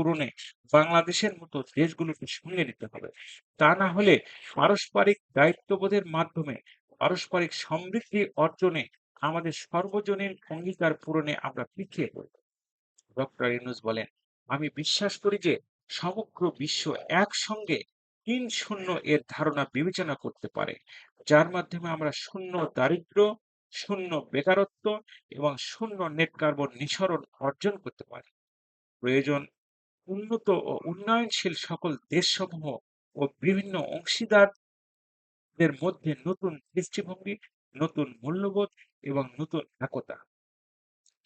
পূরণে বাংলাদেশের মতো দেশগুলোকে সঙ্গে নিতে হবে। তা না হলে পারস্পরিক দায়িত্ববোধের মাধ্যমে পারস্পরিক সমৃদ্ধি অর্জনে আমাদের সর্বজনীন অঙ্গীকার পূরণে আমরা পিছিয়ে পড়ব। ডক্টর ইউনূস বলেন, আমি বিশ্বাস করি যে সমগ্র বিশ্ব একসঙ্গে ৩-০ এর ধারণা বিবেচনা করতে পারে, যার মাধ্যমে আমরা শূন্য দারিদ্র্য, শূন্য বেকারত্ব এবং শূন্য নেট কার্বন নিঃসরণ অর্জন করতে পারি। প্রয়োজন উন্নত ও উন্নয়নশীল সকল দেশসমূহ ও বিভিন্ন অংশীদারদের মধ্যে নতুন দৃষ্টিভঙ্গি, নতুন মূল্যবোধ এবং নতুন একতা।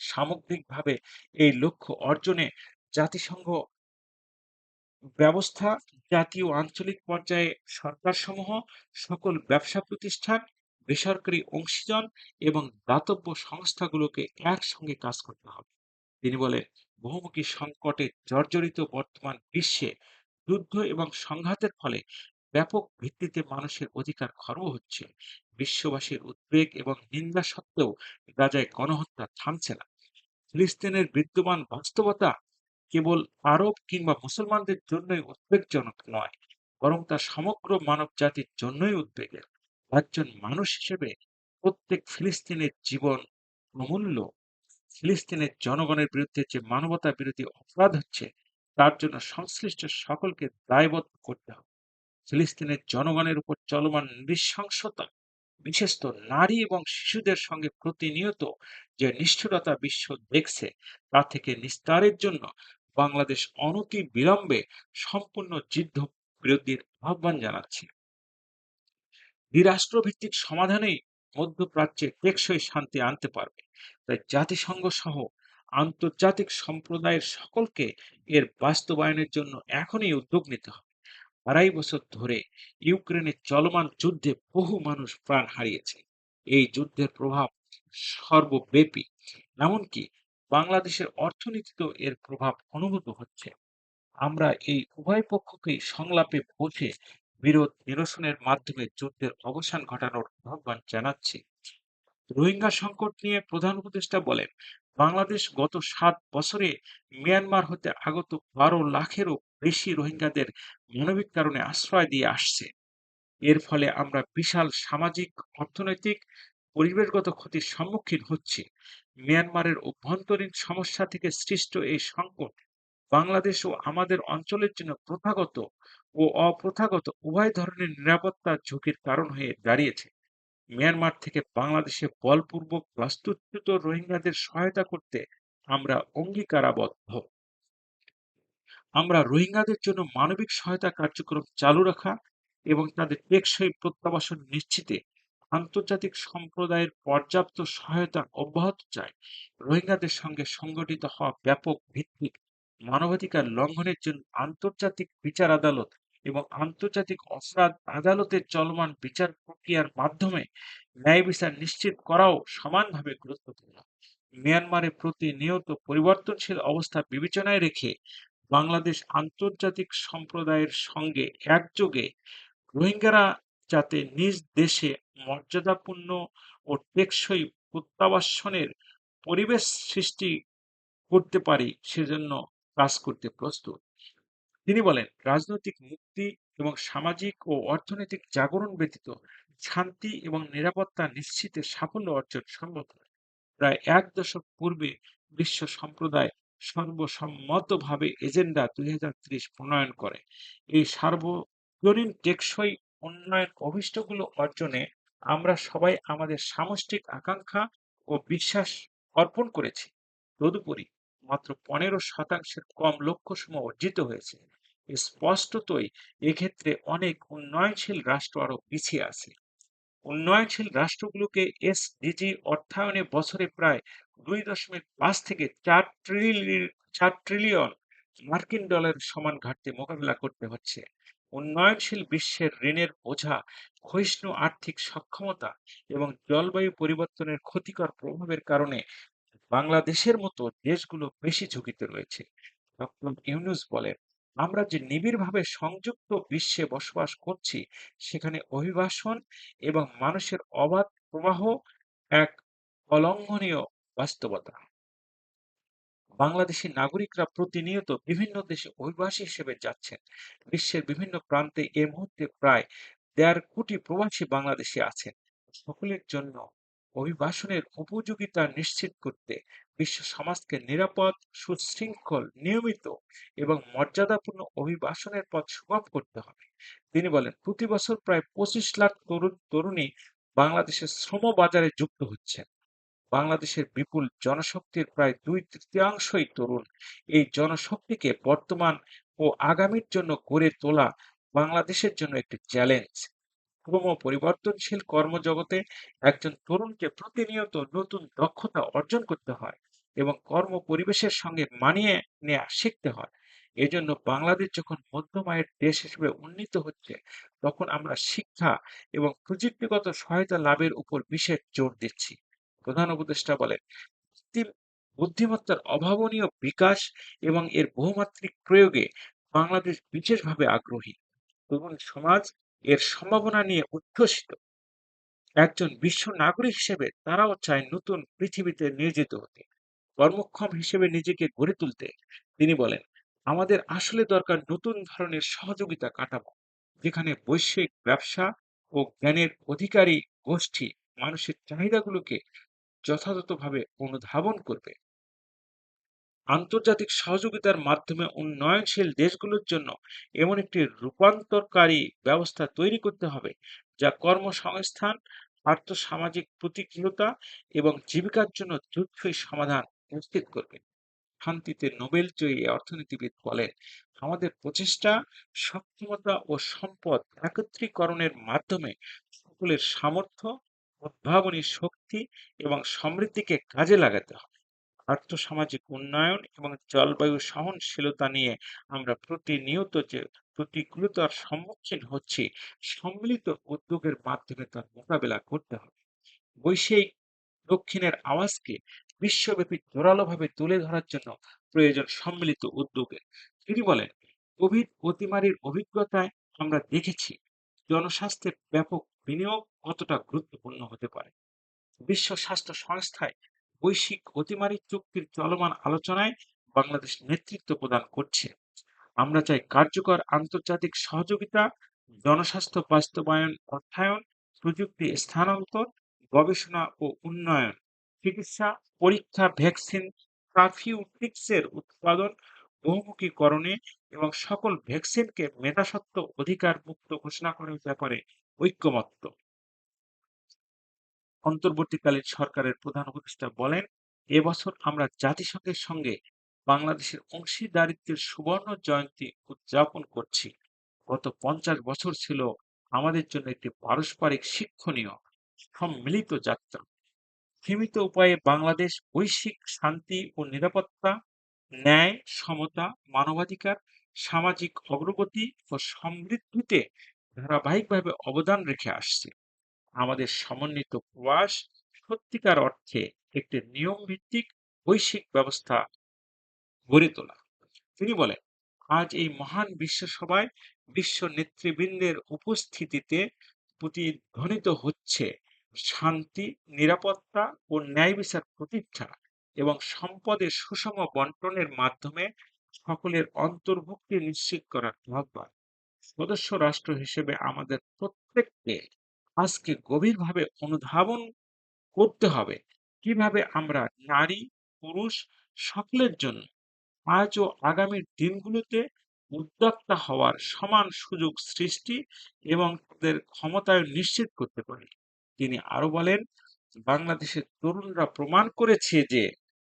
সামগ্রিকভাবে এই লক্ষ্য অর্জনে জাতিসংঘ ব্যবস্থা, জাতীয় ও আঞ্চলিক পর্যায়ে সরকারসমূহ, সকল ব্যবসা প্রতিষ্ঠান, বেসরকারি অংশীজন এবং দাতব্য সংস্থাগুলোকে একসঙ্গে কাজ করতে হবে। তিনি বলেন, বহুমুখী সংকটে জর্জরিত বর্তমান বিশ্বে যুদ্ধ এবং সংঘাতের ফলে ব্যাপক ভিত্তিতে মানুষের অধিকার খর্ব হচ্ছে। বিশ্ববাসীর উদ্বেগ এবং নিন্দা সত্ত্বেও গাজায় গণহত্যা থামছে না। ফিলিস্তিনের বিদ্যমান বাস্তবতা কেবল আরব কিংবা মুসলমানদের জন্যই উদ্বেগজনক নয়, বরং তা সমগ্র মানব জাতির জন্যই উদ্বেগের। একজন মানুষ হিসেবে প্রত্যেক ফিলিস্তিনের জীবন অমূল্য। ফিলিস্তিনের জনগণের বিরুদ্ধে যে মানবতা বিরোধী অপরাধ হচ্ছে, তার জন্য সংশ্লিষ্ট সকলকে দায়বদ্ধ করতে হবে। ফিলিস্তিনের জনগণের উপর চলমান নৃশংসতা, বিশেষত নারী এবং শিশুদের সঙ্গে প্রতিনিয়ত যে নিষ্ঠুরতা বিশ্ব দেখছে, তা থেকে নিস্তারের জন্য বাংলাদেশ অনতি বিলম্বে সম্পূর্ণ যুদ্ধ বিরতির আহ্বান জানাচ্ছে। দ্বিরাষ্ট্রভিত্তিক সমাধানেই মধ্যপ্রাচ্যে টেকসই শান্তি আনতে পারবে। তাই জাতিসংঘ সহ আন্তর্জাতিক সম্প্রদায়ের সকলকে এর বাস্তবায়নের জন্য এখনই উদ্যোগ নিতে হবে। ২.৫ বছর ধরে ইউক্রেনে চলমান যুদ্ধে বহু মানুষ প্রাণ হারিয়েছে। এই যুদ্ধের প্রভাব সর্বব্যাপী। এমনকি বাংলাদেশের অর্থনীতিতেও এর প্রভাব অনুভূত হচ্ছে। আমরা এই উভয় পক্ষকেই সংলাপে বসে বিরোধ নিরসনের মাধ্যমে যুদ্ধের অবসান ঘটানোর আহ্বান জানাচ্ছি। রোহিঙ্গা সংকট নিয়ে প্রধান উপদেষ্টা বলেন, বাংলাদেশ গত ৭ বছরে মিয়ানমার হতে আগত ১২ লাখেরও বেশি রোহিঙ্গাদের মানবিক কারণে আশ্রয় দিয়ে আসছে। এর ফলে আমরা বিশাল সামাজিক, অর্থনৈতিক, পরিবেশগত ক্ষতির সম্মুখীন হচ্ছি। মিয়ানমারের অভ্যন্তরীণ সমস্যা থেকে সৃষ্ট এই সংকট বাংলাদেশ ও আমাদের অঞ্চলের জন্য প্রথাগত ও অপ্রথাগত উভয় ধরনের নিরাপত্তা ঝুঁকির কারণ হয়ে দাঁড়িয়েছে। মিয়ানমার থেকে বাংলাদেশে বলপূর্বক বাস্তুচ্যুত রোহিঙ্গাদের সহায়তা করতে আমরা অঙ্গীকারাবদ্ধ। আমরা রোহিঙ্গাদের জন্য মানবিক সহায়তা কার্যক্রম চালু রাখা এবং তাদের টেকসই প্রত্যাবাসন নিশ্চিতে আন্তর্জাতিক সম্প্রদায়ের পর্যাপ্ত সহায়তা অব্যাহত চাই। রোহিঙ্গাদের সঙ্গে সংগঠিত হওয়া ব্যাপক ভিত্তিক মানবাধিকার লঙ্ঘনের জন্য আন্তর্জাতিক বিচার আদালত এবং আন্তর্জাতিক অপরাধ আদালতের চলমান বিচার প্রক্রিয়ার মাধ্যমে ন্যায় বিচার নিশ্চিত করাও সমানভাবে গুরুত্বপূর্ণ। মিয়ানমারে প্রতিনিয়ত পরিবর্তনশীল অবস্থা বিবেচনায় রেখে বাংলাদেশ আন্তর্জাতিক সম্প্রদায়ের সঙ্গে একযোগে রোহিঙ্গারা যাতে নিজ দেশে মর্যাদাপূর্ণ ও টেকসই প্রত্যাবাসনের পরিবেশ সৃষ্টি করতে পারি, সেজন্য কাজ করতে প্রস্তুত। তিনি বলেন, রাজনৈতিক মুক্তি এবং সামাজিক ও অর্থনৈতিক জাগরণ ব্যতীত শান্তি এবং নিরাপত্তা নিশ্চিতে সাফল্য অর্জন সম্ভব নয়। প্রায় ১ দশক পূর্বে বিশ্ব সম্প্রদায় সর্বসম্মতভাবে এজেন্ডা ২০৩০ প্রণয়ন করে। এই সার্বজনীন টেকসই উন্নয়ন অভিষ্টগুলো অর্জনে আমরা সবাই আমাদের সামষ্টিক আকাঙ্ক্ষা ও বিশ্বাস অর্পণ করেছি। তদুপরি মাত্র ১৫%-এর কম লক্ষ্যসমূহ অর্জিত হয়েছে। স্পষ্টতই এক্ষেত্রে অনেক উন্নয়নশীল রাষ্ট্র আরো পিছিয়ে আছে। উন্নয়নশীল রাষ্ট্রগুলোকে এসডিজি অর্থায়নে বছরে প্রায় ২.৫ থেকে ৪ ট্রিলিয়ন মার্কিন ডলারের সমান ঘাটতি মোকাবিলা করতে হচ্ছে। উন্নয়নশীল বিশ্বের ঋণের বোঝা, ক্ষয়িষ্ণু আর্থিক সক্ষমতা এবং জলবায়ু পরিবর্তনের ক্ষতিকর প্রভাবের কারণে বাংলাদেশের মতো দেশগুলো বেশি ঝুঁকিতে রয়েছে। ডক্টর ইউনূস বলেন, আমরা যে নিবিড়ভাবে সংযুক্ত বিশ্বে বসবাস করছি, সেখানে অভিবাসন এবং মানুষের অবাধ প্রবাহ এক অলঙ্ঘনীয় বাস্তবতা। বাংলাদেশী নাগরিকরা প্রতিনিয়ত বিভিন্ন দেশে অভিবাসী হিসেবে যাচ্ছেন। বিশ্বের বিভিন্ন প্রান্তে এ মুহূর্তে প্রায় ১.৫ কোটি প্রবাসী বাংলাদেশী আছেন। সকলের জন্য অভিবাসনের উপযোগিতা নিশ্চিত করতে বিশ্ব সমাজকে নিরাপদ, সুশৃঙ্খল, নিয়মিত এবং মর্যাদাপূর্ণ অভিবাসনের পথ সুগম করতে হবে। তিনি বলেন, প্রতি বছর প্রায় ২৫ লাখ তরুণ-তরুণী বাংলাদেশের শ্রম বাজারে যুক্ত হচ্ছেন। বাংলাদেশের বিপুল জনশক্তির প্রায় ২/৩ তরুণ। এই জনশক্তিকে বর্তমান ও আগামীর জন্য গড়ে তোলা বাংলাদেশের জন্য একটি চ্যালেঞ্জ। ক্রমপরিবর্তনশীল কর্মজগতে একজন তরুণকে প্রতিনিয়ত নতুন দক্ষতা অর্জন করতে হয় এবং কর্মপরিবেশের সঙ্গে মানিয়ে নেয়া শিখতে হয়। এজন্য বাংলাদেশ যখন মধ্যম আয়ের দেশ হিসেবে উন্নীত হচ্ছে, তখন আমরা শিক্ষা এবং প্রযুক্তিগত সহায়তা লাভের উপর বিশেষ জোর দিচ্ছি। প্রধান উপদেষ্টা বলেন, কৃত্রিম বুদ্ধিমত্তার অভাবনীয় বিকাশ এবং এর বহুমাত্রিক প্রয়োগে বাংলাদেশ বিশেষভাবে আগ্রহী। তরুণ সমাজ এর সম্ভাবনা নিয়ে উচ্ছ্বসিত। একজন বিশ্ব নাগরিক হিসেবে তারাও চায় নতুন পৃথিবীতে নিয়োজিত হতে, কর্মক্ষম হিসেবে নিজেকে গড়ে তুলতে। তিনি বলেন, আমাদের আসলে দরকার নতুন ধরনের সহযোগিতা কাঠামো, যেখানে বৈশ্বিক ব্যবসা ও জ্ঞানের অধিকারী গোষ্ঠী মানুষের চাহিদাগুলোকে যথাযথভাবে অনুধাবন করবে। আন্তর্জাতিক সহযোগিতার মাধ্যমে উন্নয়নশীল দেশগুলোর জন্য এমন একটি রূপান্তরকারী ব্যবস্থা তৈরি করতে হবে, যা কর্মসংস্থান, আর্থসামাজিক প্রতিকূলতা এবং জীবিকার জন্য দ্রুতই সমাধান নিশ্চিত করবে। শান্তিতে নোবেলজয়ী এই অর্থনীতিবিদ বলেন, আমাদের প্রচেষ্টা, সক্ষমতা ও সম্পদ একত্রীকরণের মাধ্যমে সকলের সামর্থ্য, উদ্ভাবনী শক্তি এবং সমৃদ্ধিকে কাজে লাগাতে হবে। আর্থসামাজিক উন্নয়ন এবং জলবায়ু সহনশীলতা নিয়ে আমরা প্রতিনিয়ত যে প্রতিকূলতার সম্মুখীন হচ্ছি, সম্মিলিত উদ্যোগের মাধ্যমে তার মোকাবেলা করতে হবে। বৈশ্বিক দক্ষিণের আওয়াজকে বিশ্বব্যাপী জোরালোভাবে তুলে ধরার জন্য প্রয়োজন সম্মিলিত উদ্যোগের। তিনি বলেন, কোভিড অতিমারির অভিজ্ঞতায় আমরা দেখেছি জনস্বাস্থ্যের ব্যাপক বিনিয়োগ কতটা গুরুত্বপূর্ণ হতে পারে। বিশ্ব স্বাস্থ্য সংস্থায় বৈশ্বিক অতিমারি চুক্তির চলমান আলোচনায় বাংলাদেশ নেতৃত্ব প্রদান করছে। আমরা চাই কার্যকর আন্তর্জাতিক সহযোগিতা, জনস্বাস্থ্য বাস্তবায়ন অর্থায়ন, প্রযুক্তি স্থানান্তর, গবেষণা ও উন্নয়ন, চিকিৎসা, পরীক্ষা, ভ্যাকসিন, থার্পিউটিক্সের উৎপাদন, বহুমুখীকরণে এবং সকল ভ্যাকসিনকে মেধাস্বত্ব অধিকার মুক্ত ঘোষণা করার ব্যাপারে ঐক্যমত্য। অন্তর্বর্তীকালীন সরকারের প্রধান উপদেষ্টা বলেন, এবছর আমরা জাতিসংঘের সঙ্গে বাংলাদেশের অংশীদারিত্বের সুবর্ণ জয়ন্তী উদযাপন করছি। গত ৫০ বছর ছিল আমাদের জন্য একটি পারস্পরিক শিক্ষণীয় সম্মিলিত যাত্রা। সীমিত উপায়ে বাংলাদেশ বৈশ্বিক শান্তি ও নিরাপত্তা, ন্যায়, সমতা, মানবাধিকার, সামাজিক অগ্রগতি ও সমৃদ্ধিতে ধারাবাহিকভাবে অবদান রেখে আসছে। আমাদের সমন্বিত প্রয়াস সত্যিকার অর্থে একটি নিয়মভিত্তিক বৈশ্বিক ব্যবস্থা গড়ে তোলা। তিনি বলেন, আজ এই মহান বিশ্বসভায় বিশ্ব নেতৃবৃন্দের উপস্থিতিতে প্রতিধ্বনিত হচ্ছে শান্তি, নিরাপত্তা ও ন্যায় বিচার প্রতিষ্ঠা এবং সম্পদের সুষম বন্টনের মাধ্যমে সকলের অন্তর্ভুক্তি নিশ্চিত করার আহ্বান। সদস্য রাষ্ট্র হিসেবে আমাদের প্রত্যেককে আজকে গভীরভাবে অনুধাবন করতে হবে কিভাবে আমরা নারী, পুরুষ সকলের জন্য আজ ও আগামীর দিনগুলোতে উদ্যোক্তা হওয়ার সমান সুযোগ সৃষ্টি এবং তাদের ক্ষমতায়ন নিশ্চিত করতে পারি। তিনি আরো বলেন, বাংলাদেশের তরুণরা প্রমাণ করেছে যে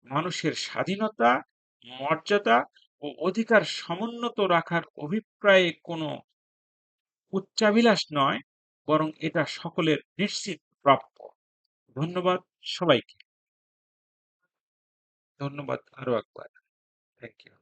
মানুষের স্বাধীনতা, মর্যাদা ও অধিকার সমুন্নত রাখার অভিপ্রায়ে কোনো উচ্চাভিলাষ নয়, বরং এটা সকলের নিশ্চিত প্রাপ্য। ধন্যবাদ সবাইকে। ধন্যবাদ আরো একবার। Thank you.